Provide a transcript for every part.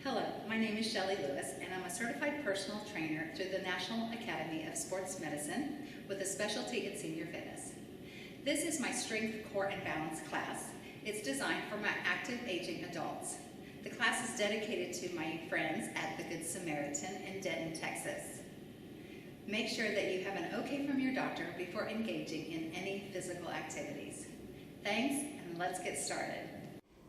Hello, my name is Shelley Lewis, and I'm a certified personal trainer through the National Academy of Sports Medicine with a specialty in senior fitness. This is my Strength, Core, and Balance class. It's designed for my active aging adults. The class is dedicated to my friends at the Good Samaritan in Denton, Texas. Make sure that you have an okay from your doctor before engaging in any physical activities. Thanks, and let's get started.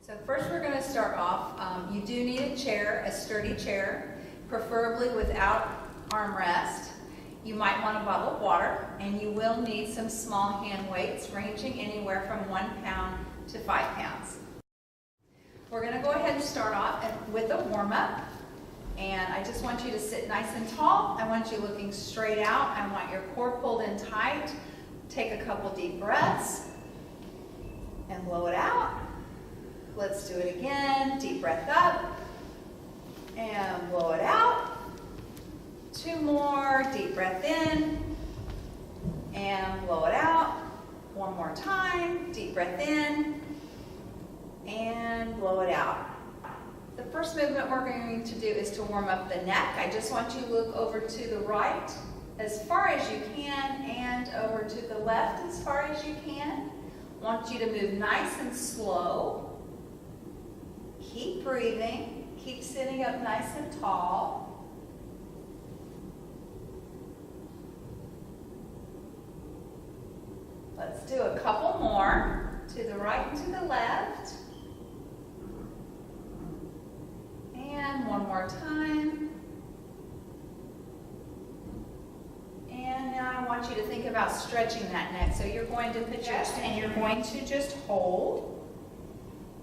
So first we're going to start off, you do need a chair, a sturdy chair, preferably without armrest. You might want a bottle of water, and you will need some small hand weights ranging anywhere from 1 pound to 5 pounds. We're going to go ahead and start off with a warm-up, and I just want you to sit nice and tall. I want you looking straight out. I want your core pulled in tight. Take a couple deep breaths and blow it out. Let's do it again. Deep breath up and blow it out. 2 more. Deep breath in and blow it out. 1 more time. Deep breath in and blow it out. The first movement we're going to do is to warm up the neck. I just want you to look over to the right as far as you can and over to the left as far as you can. I want you to move nice and slow. Keep breathing. Keep sitting up nice and tall. Let's do a couple more to the right and to the left. And 1 more time. And now I want you to think about stretching that neck. So you're going to put your and you're going to just hold.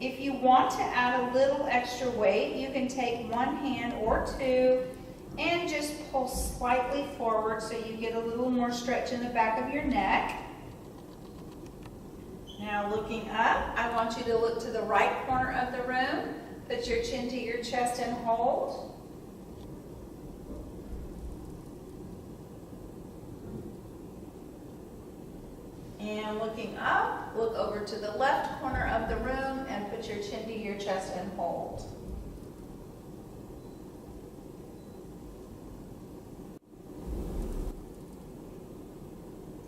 If you want to add a little extra weight, you can take 1 hand or 2 and just pull slightly forward so you get a little more stretch in the back of your neck. Now looking up, I want you to look to the right corner of the room. Put your chin to your chest and hold. And looking up, look over to the left corner of the room and put your chin to your chest and hold.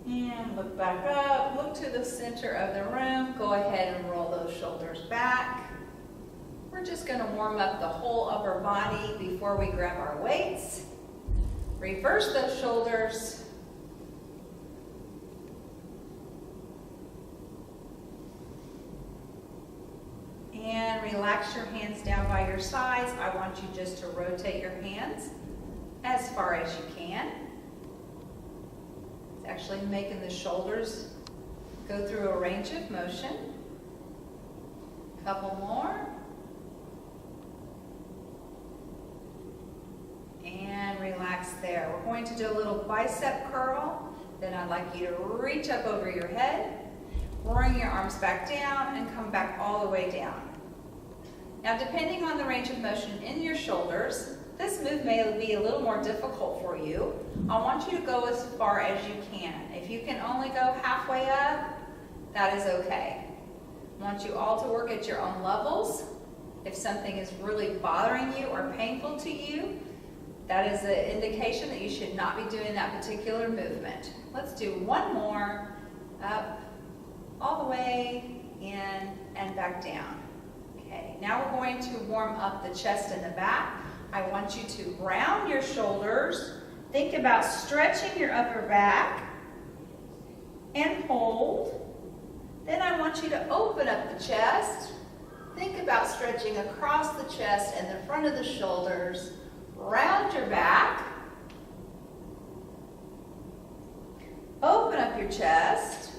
And look back up, look to the center of the room. Go ahead and roll those shoulders back. We're just going to warm up the whole upper body before we grab our weights. Reverse those shoulders. And relax your hands down by your sides. I want you just to rotate your hands as far as you can. It's actually making the shoulders go through a range of motion. Couple more. And relax there. We're going to do a little bicep curl. Then I'd like you to reach up over your head, bring your arms back down, and come back all the way down. Now, depending on the range of motion in your shoulders, this move may be a little more difficult for you. I want you to go as far as you can. If you can only go halfway up, that is okay. I want you all to work at your own levels. If something is really bothering you or painful to you, that is an indication that you should not be doing that particular movement. Let's do 1 more. Up, all the way in, and back down. Okay, now we're going to warm up the chest and the back. I want you to round your shoulders. Think about stretching your upper back and hold. Then I want you to open up the chest. Think about stretching across the chest and the front of the shoulders. Round your back. Open up your chest.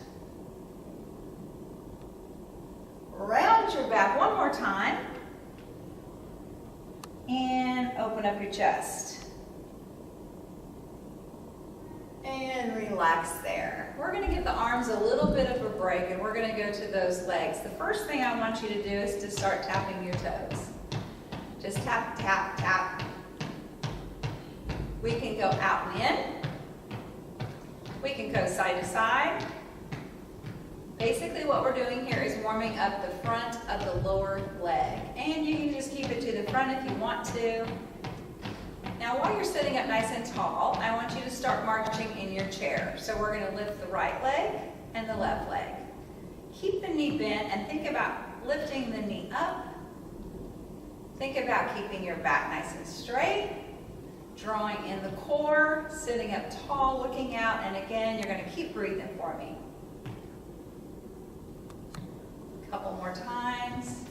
Round your back 1 more time. And open up your chest. And relax there. We're going to give the arms a little bit of a break, and we're going to go to those legs. The first thing I want you to do is to start tapping your toes. Just tap, tap, tap. We can go out and in. We can go side to side. Basically what we're doing here is warming up the front of the lower leg. And you can just keep it to the front if you want to. Now while you're sitting up nice and tall, I want you to start marching in your chair. So we're going to lift the right leg and the left leg. Keep the knee bent and think about lifting the knee up. Think about keeping your back nice and straight. Drawing in the core, sitting up tall, looking out, and again, you're going to keep breathing for me. A couple more times.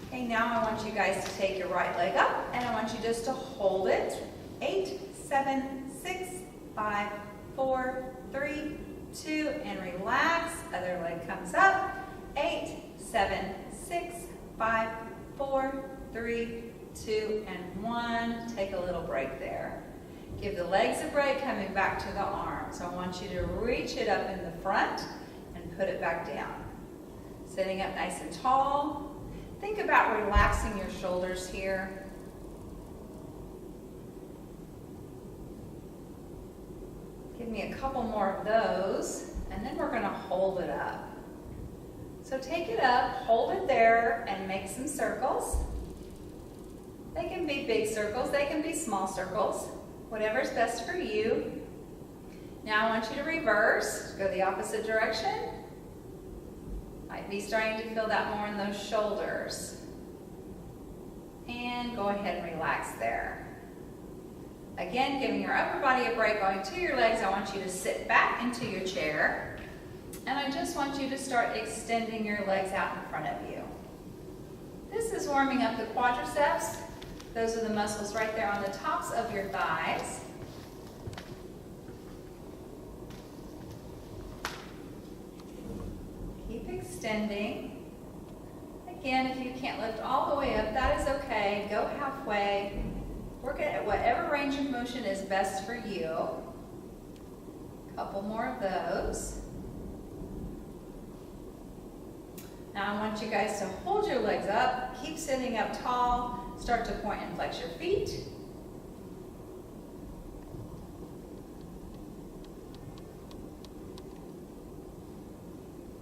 Okay, now I want you guys to take your right leg up, and I want you just to hold it. 8, 7, 6, 5, 4, 3, 2, and relax. Other leg comes up. 8, 7, 6, 5, 4, 3, 2, and 1. Take a little break there. Give the legs a break, coming back to the arms. I want you to reach it up in the front and put it back down. Sitting up nice and tall. Think about relaxing your shoulders here. Give me a couple more of those, and then we're going to hold it up. So take it up, hold it there, and make some circles. They can be big circles, they can be small circles, whatever's best for you. Now I want you to reverse, go the opposite direction. Might be starting to feel that more in those shoulders. And go ahead and relax there. Again, giving your upper body a break, going to your legs, I want you to sit back into your chair. And I just want you to start extending your legs out in front of you. This is warming up the quadriceps. Those are the muscles right there on the tops of your thighs. Keep extending. Again, if you can't lift all the way up, that is okay. Go halfway. Work at whatever range of motion is best for you. A couple more of those. Now I want you guys to hold your legs up, keep sitting up tall, start to point and flex your feet.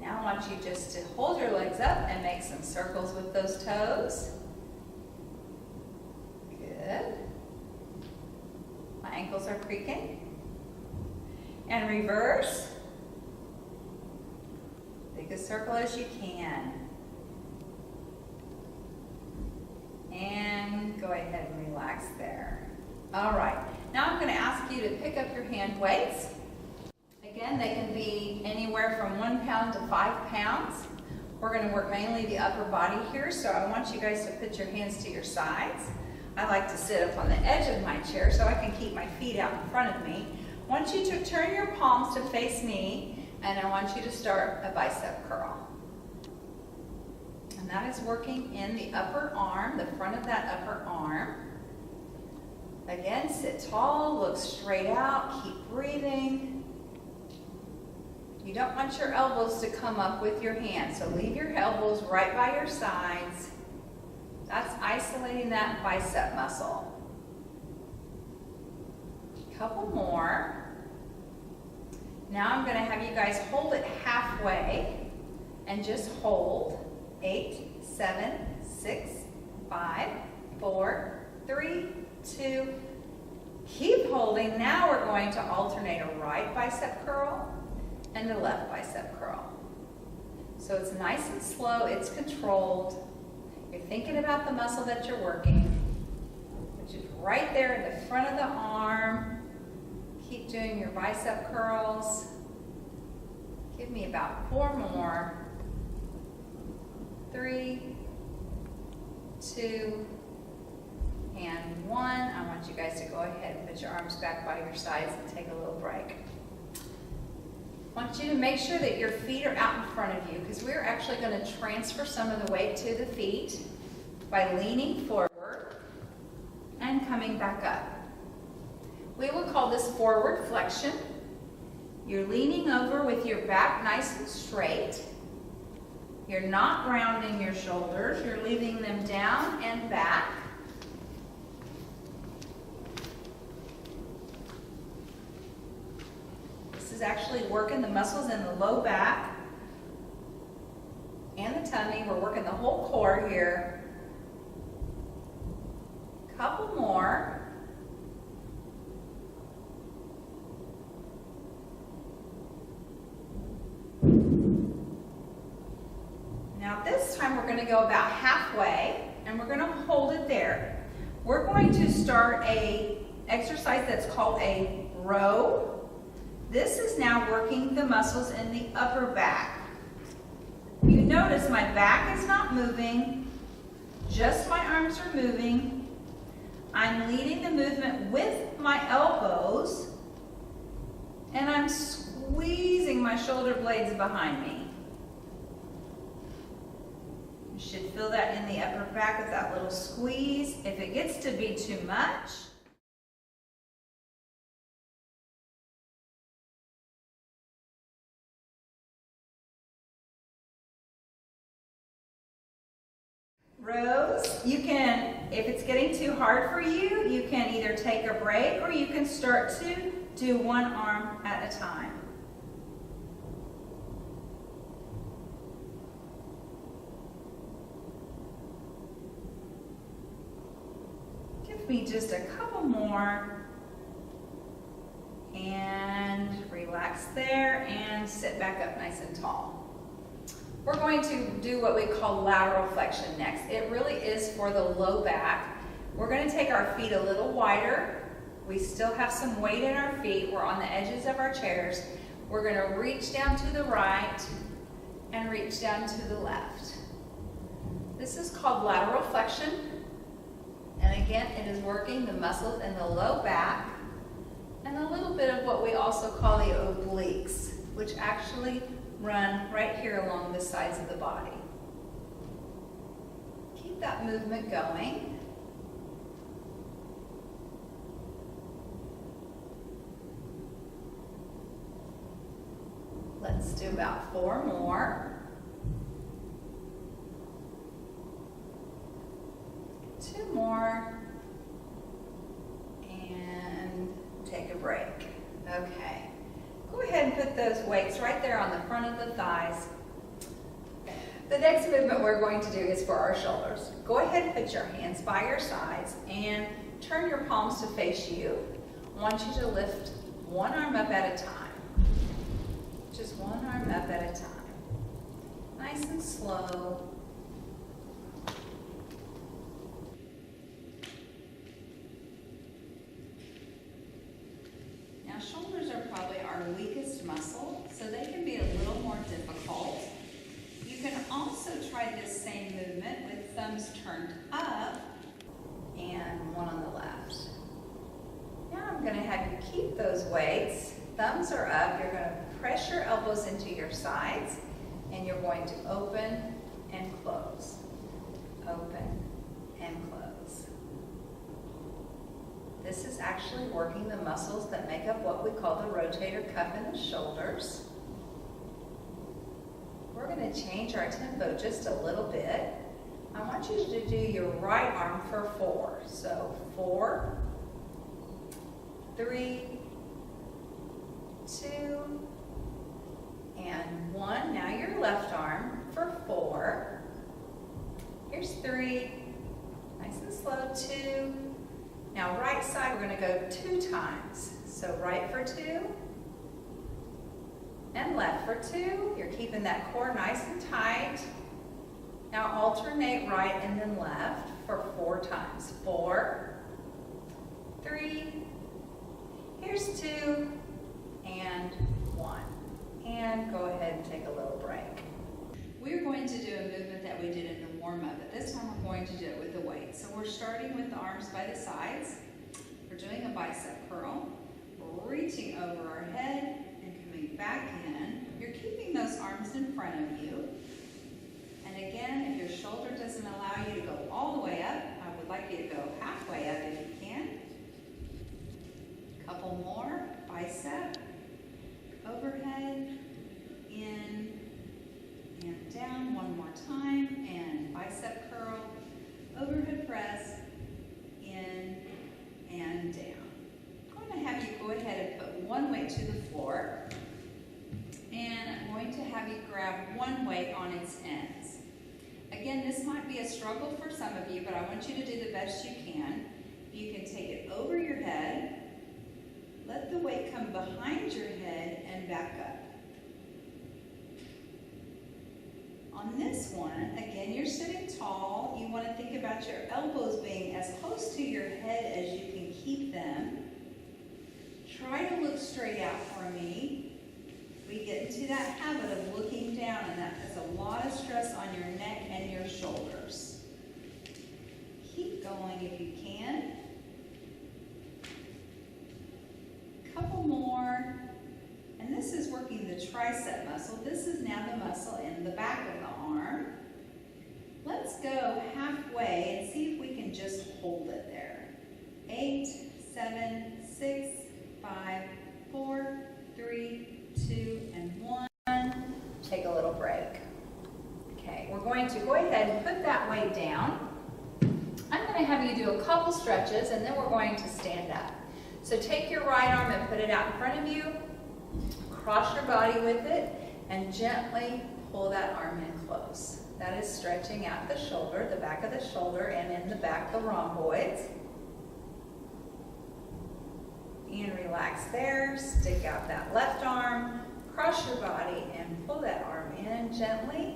Now I want you just to hold your legs up and make some circles with those toes. Good. My ankles are creaking. And reverse. Make a circle as you can. And go ahead and relax there. All right. Now I'm going to ask you to pick up your hand weights. Again, they can be anywhere from 1 pound to 5 pounds. We're going to work mainly the upper body here, so I want you guys to put your hands to your sides. I like to sit up on the edge of my chair so I can keep my feet out in front of me. I want you to turn your palms to face me, and I want you to start a bicep curl. And that is working in the upper arm, the front of that upper arm. Again, sit tall, look straight out, keep breathing. You don't want your elbows to come up with your hands, so leave your elbows right by your sides. That's isolating that bicep muscle. A couple more. Now I'm going to have you guys hold it halfway and just hold. 8, 7, 6, 5, 4, 3, 2. Keep holding. Now we're going to alternate a right bicep curl and a left bicep curl. So it's nice and slow, it's controlled. You're thinking about the muscle that you're working, which is right there in the front of the arm. Keep doing your bicep curls. Give me about 4 more. 3, 2, and 1. I want you guys to go ahead and put your arms back by your sides and take a little break. I want you to make sure that your feet are out in front of you, because we're actually going to transfer some of the weight to the feet by leaning forward and coming back up. We will call this forward flexion. You're leaning over with your back nice and straight. You're not rounding your shoulders. You're leaving them down and back. This is actually working the muscles in the low back and the tummy. We're working the whole core here. Couple more. Now this time we're going to go about halfway and we're going to hold it there. We're going to start a exercise that's called a row. This is now working the muscles in the upper back. You notice my back is not moving, just my arms are moving. I'm leading the movement with my elbows and I'm squeezing my shoulder blades behind me. You should feel that in the upper back with that little squeeze. If it gets to be too much, rows, you can, if it's getting too hard for you, you can either take a break or you can start to do one arm at a time. Give me just a couple more and relax there and sit back up nice and tall. We're going to do what we call lateral flexion next. It really is for the low back. We're going to take our feet a little wider. We still have some weight in our feet. We're on the edges of our chairs. We're going to reach down to the right and reach down to the left. This is called lateral flexion. And again, it is working the muscles in the low back and a little bit of what we also call the obliques, which actually run right here along the sides of the body. Keep that movement going. Let's do about 4 more. 2 more. And take a break. Okay. Go ahead and put those weights right there on the front of the thighs. The next movement we're going to do is for our shoulders. Go ahead and put your hands by your sides and turn your palms to face you. I want you to lift one arm up at a time. Just one arm up at a time. Nice and slow. Now shoulders are probably our weakest muscle, so they can be a little more difficult. You can also try this same movement with thumbs turned up and one on the left. Now I'm going to have you keep those weights. Thumbs are up. You're going to press your elbows into your sides and you're going to open and close. Open and close. This is actually working the muscles that make up what we call the rotator cuff in the shoulders. We're going to change our tempo just a little bit. I want you to do your right arm for 4. So 4, 3, 2, and 1. Now your left arm for 4. Here's 3. Nice and slow. 2. Now right side, we're going to go 2 times. So right for 2 and left for 2. You're keeping that core nice and tight. Now alternate right and then left for 4 times. 4, 3, here's 2, and 1. And go ahead and take a little break. We're going to do a movement that we did in the warm-up, but this time we're going to do it with the weight. So we're starting with the arms by the sides. We're doing a bicep curl. We're reaching over our head and coming back in. You're keeping those arms in front of you. And again, if your shoulder doesn't allow you to go all the way up, I would like you to go halfway up if you can. Couple more. Bicep, overhead, in, and down. One more time, and bicep curl, overhead press, in, and down. I'm going to have you go ahead and put one weight to the floor. of you, but I want you to do the best you can. You can take it over your head, let the weight come behind your head and back up. On this one, again, you're sitting tall. You want to think about your elbows being as close to your head as you can keep them. Try to look straight out for me. We get into that habit of looking down, and that puts a lot of stress on your neck and your shoulders. Keep going if you can. Couple more. And this is working the tricep muscle. This is now the muscle in the back of the arm. Let's go halfway and see if we can just hold it there. 8, 7, 6, 5, 4, 3, 2, and 1. Take a little break. Okay, we're going to go ahead and put that weight down. I'm going to have you do a couple stretches, and then we're going to stand up. So take your right arm and put it out in front of you. Cross your body with it, and gently pull that arm in close. That is stretching out the shoulder, the back of the shoulder, and in the back, the rhomboids. And relax there. Stick out that left arm, cross your body, and pull that arm in gently.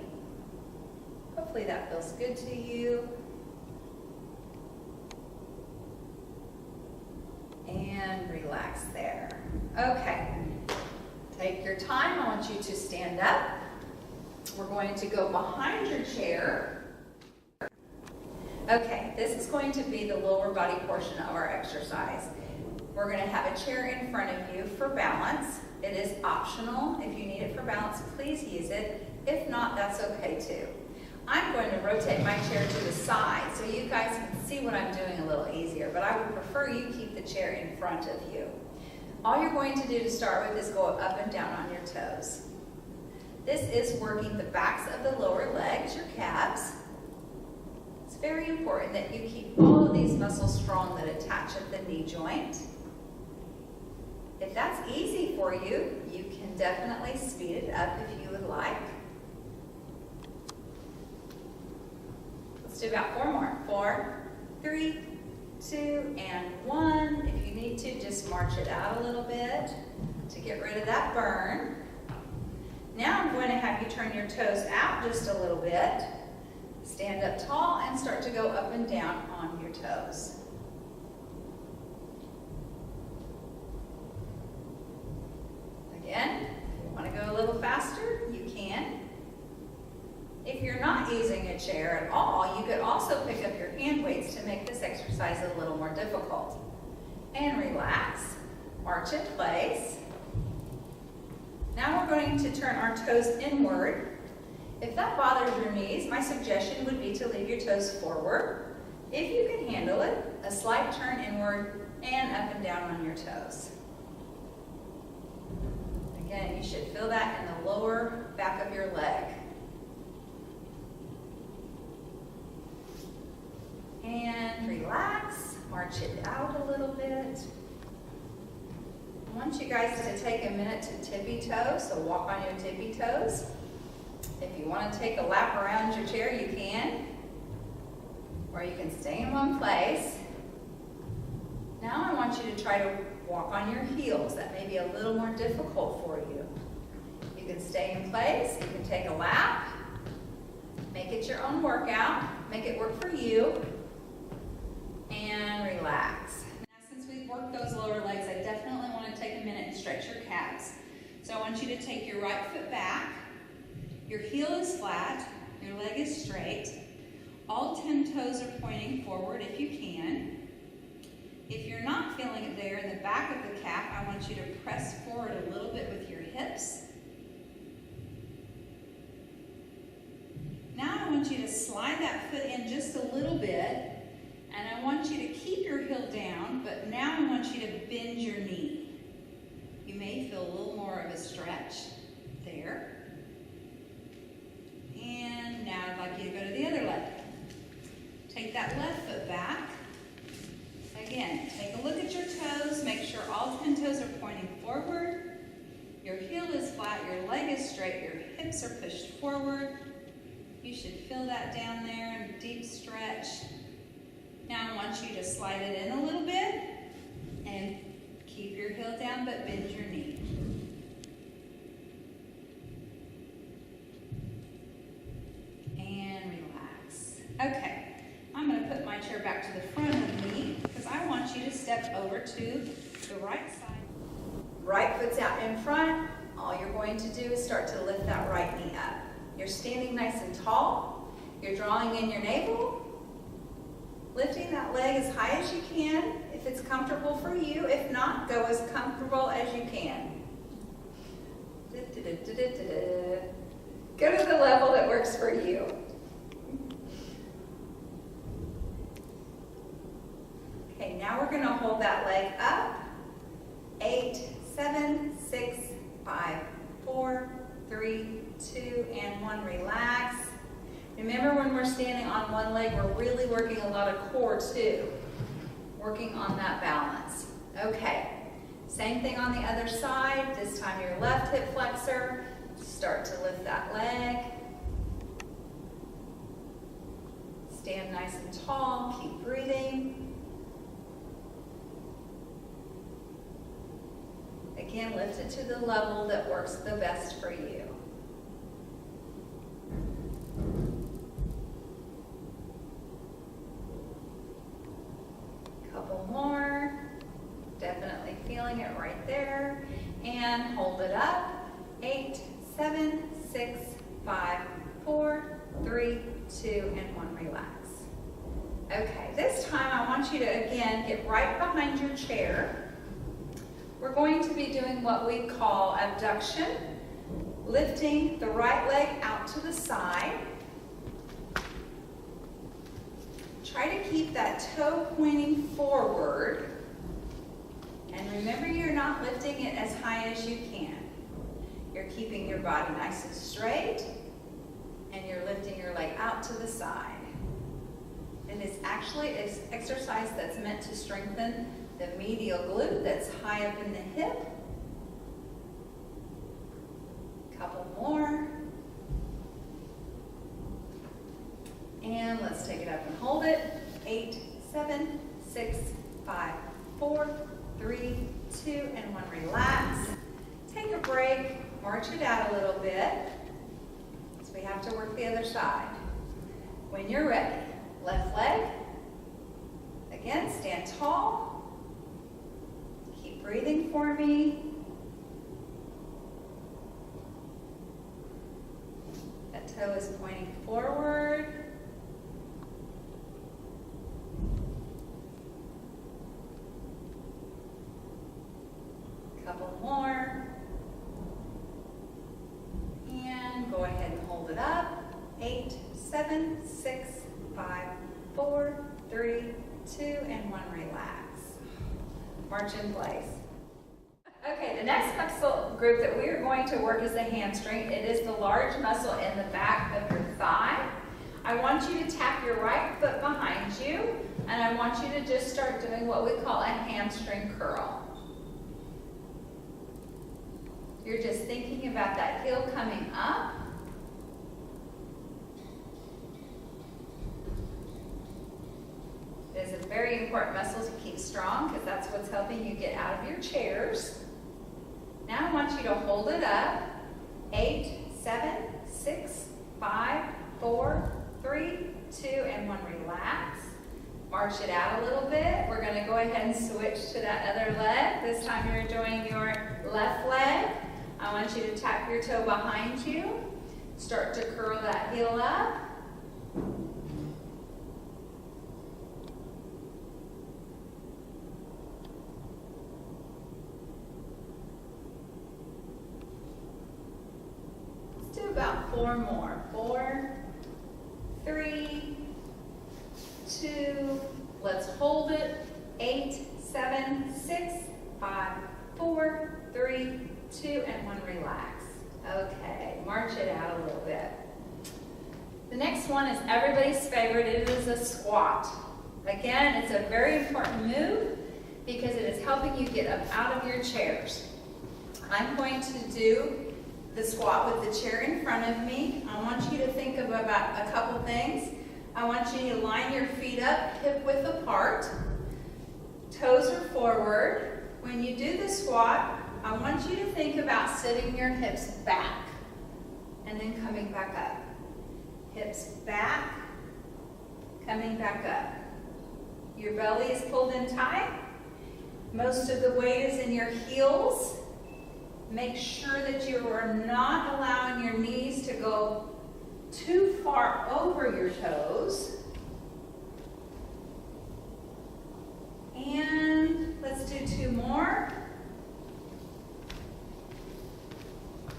Hopefully that feels good to you. And relax there. Okay. Take your time. I want you to stand up. We're going to go behind your chair. Okay, this is going to be the lower body portion of our exercise. We're going to have a chair in front of you for balance. It is optional. If you need it for balance, please use it. If not, that's okay too. I'm going to rotate my chair to the side so you guys can see what I'm doing a little easier, but I would prefer you keep the chair in front of you. All you're going to do to start with is go up and down on your toes. This is working the backs of the lower legs, your calves. It's very important that you keep all of these muscles strong that attach at the knee joint. If that's easy for you, you can definitely speed it up if you would like. Let's do about 4 more. 4, 3, 2, and 1. If you need to, just march it out a little bit to get rid of that burn. Now I'm going to have you turn your toes out just a little bit. Stand up tall and start to go up and down on your toes. Again, if you want to go a little faster, you can. If you're not using a chair at all, you could also pick up your hand weights to make this exercise a little more difficult. And relax, march in place. Now we're going to turn our toes inward. If that bothers your knees, my suggestion would be to leave your toes forward. If you can handle it, a slight turn inward and up and down on your toes. Again, you should feel that in the lower back of your leg. And relax, march it out a little bit. I want you guys to take a minute to tippy toe, so walk on your tippy toes. If you want to take a lap around your chair, you can. Or you can stay in one place. Now I want you to try to walk on your heels. That may be a little more difficult for you. You can stay in place, you can take a lap. Make it your own workout. Make it work for you. And relax. Now, since we've worked those lower legs, I definitely want to take a minute and stretch your calves. So I want you to take your right foot back. Your heel is flat. Your leg is straight. All 10 toes are pointing forward if you can. If you're not feeling it there in the back of the calf, I want you to press forward a little bit with your hips. Now I want you to slide that foot in just a little bit. And I want you to keep your heel down, but now I want you to bend your knee. You may feel a little more of a stretch there. And now I'd like you to go to the other leg. Take that left foot back. Again, take a look at your toes. Make sure all 10 toes are pointing forward. Your heel is flat, your leg is straight, your hips are pushed forward. You should feel that down there, deep stretch. want you to slide it in a little bit and keep your heel down, but bend your knee. And relax. Okay, I'm going to put my chair back to the front of me because I want you to step over to the right side. Right foot's out in front. All you're going to do is start to lift that right knee up. You're standing nice and tall. You're drawing in your navel. Lifting that leg as high as you can if it's comfortable for you. If not, go as comfortable as you can. Go to the level that works for you. Okay, now we're going to hold that leg up. 8, 7, 6, 5, 4, 3, 2, and 1. Relax. Remember, when we're standing on one leg, we're really working a lot of core too. Working on that balance. Okay, same thing on the other side. This time your left hip flexor. Start to lift that leg. Stand nice and tall. Keep breathing. Again, lift it to the level that works the best for you. Couple more. Definitely feeling it right there. And hold it up. 8, 7, 6, 5, 4, 3, 2, and 1. Relax. Okay, this time I want you to, again, get right behind your chair. We're going to be doing what we call abduction, lifting the right leg out to the side. Try to keep that toe pointing forward. And remember, you're not lifting it as high as you can. You're keeping your body nice and straight, and you're lifting your leg out to the side. And it's actually an exercise that's meant to strengthen the medial glute that's high up in the hip. Couple more. And let's take it up and hold it. 8, 7, 6, 5, 4, 3, 2, and 1. Relax. Take a break. March it out a little bit. So we have to work the other side. When you're ready, left leg. Again, stand tall. Keep breathing for me. That toe is pointing forward. Couple more. And go ahead and hold it up. 8, 7, 6, 5, 4, 3, 2, and 1. Relax. March in place. Okay, the next muscle group that we are going to work is the hamstring. It is the large muscle in the back of your thigh. I want you to tap your right foot behind you, and I want you to just start doing what we call a hamstring curl. You're just thinking about that heel coming up. It is a very important muscle to keep strong because that's what's helping you get out of your chairs. Now I want you to hold it up. 8, 7, 6, 5, 4, 3, 2, and 1. Relax. March it out a little bit. We're going to go ahead and switch to that other leg. This time you're doing your left leg. I want you to tap your toe behind you. Start to curl that heel up. Let's do about 4 more. 4, 3, 2, let's hold it. 8, 7, 6, 5, 4, 3, 2, and 1. Relax. Okay, march it out a little bit. The next one is everybody's favorite. It is a squat. Again, it's a very important move because it is helping you get up out of your chairs. I'm going to do the squat with the chair in front of me. I want you to think of about a couple things. I want you to line your feet up hip width apart. Toes are forward. When you do the squat, I want you to think about sitting your hips back and then coming back up. Hips back, coming back up. Your belly is pulled in tight. Most of the weight is in your heels. Make sure that you are not allowing your knees to go too far over your toes. And let's do 2 more.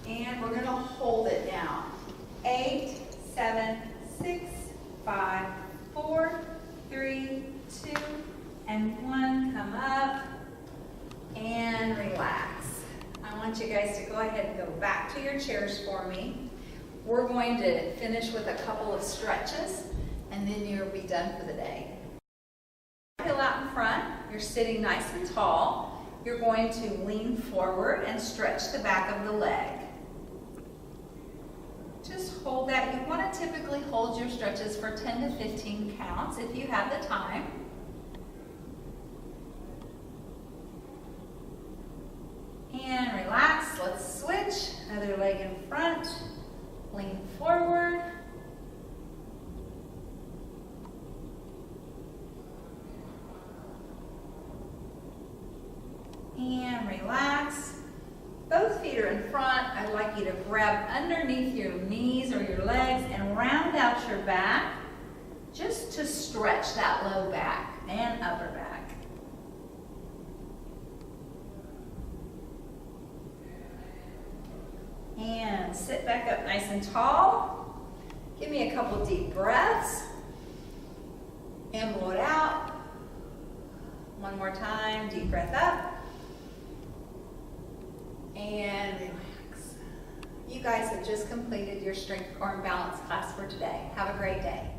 And we're going to hold it down. 8, 7, 6, 5, 4, 3, 2, and 1. Come up and relax. I want you guys to go ahead and go back to your chairs for me. We're going to finish with a couple of stretches, and then you'll be done for the day. Heel out in front. You're sitting nice and tall. You're going to lean forward and stretch the back of the leg. Just hold that. You want to typically hold your stretches for 10 to 15 counts if you have the time. And relax. Let's switch. Other leg in front. Lean forward. And relax. Both feet are in front. I'd like you to grab underneath your knees or your legs and round out your back just to stretch that low back and upper back. And sit back up nice and tall. Give me a couple deep breaths. And blow it out. One more time, deep breath up. And relax. You guys have just completed your strength, core, and balance class for today. Have a great day.